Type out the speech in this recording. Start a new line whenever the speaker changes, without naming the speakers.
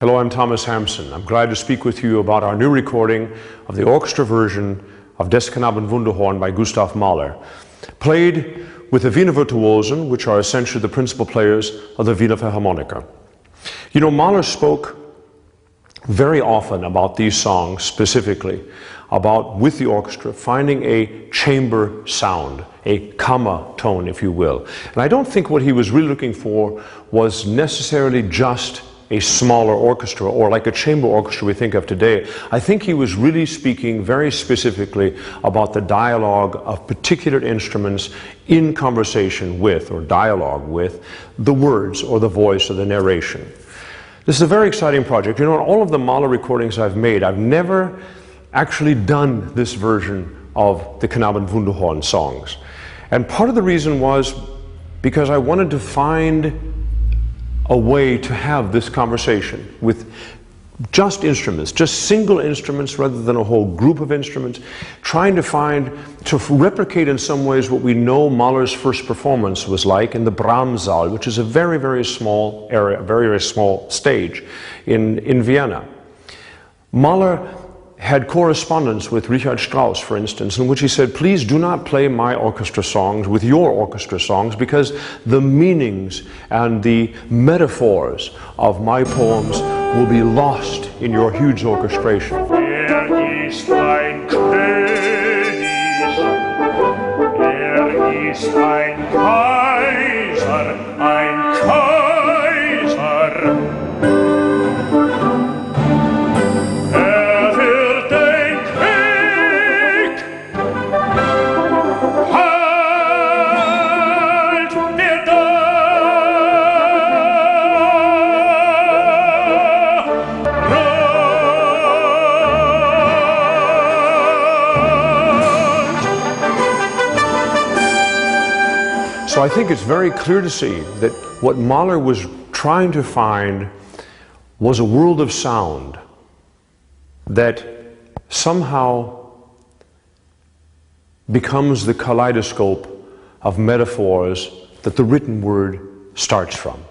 Hello, I'm Thomas Hampson. I'm glad to speak with you about our new recording of the orchestra version of Des Knaben Wunderhorn by Gustav Mahler, played with the Wiener Virtuosen, which are essentially the principal players of the Wiener Philharmoniker. You know, Mahler spoke very often about these songs, specifically about, with the orchestra, finding a chamber sound, a Kammer tone, if you will. And I don't think what he was really looking for was necessarily just a smaller orchestra or like a chamber orchestra we think of today. I think he was really speaking very specifically about the dialogue of particular instruments in conversation with, or dialogue with, the words or the voice or the narration. This is a very exciting project. You know, in all of the Mahler recordings I've made, I've never actually done this version of the Knaben Wunderhorn songs. And part of the reason was because I wanted to find a way to have this conversation with just instruments, just single instruments rather than a whole group of instruments, trying to replicate in some ways what we know Mahler's first performance was like in the Brahmssaal, which is a very, very small area, a very, very small stage in Vienna. Mahler had correspondence with Richard Strauss, for instance, in which he said, please do not play my orchestra songs with your orchestra songs, because the meanings and the metaphors of my poems will be lost in your huge orchestration.
Ist ein König, ist ein Kaiser, ein Kaiser.
So I think it's very clear to see that what Mahler was trying to find was a world of sound that somehow becomes the kaleidoscope of metaphors that the written word starts from.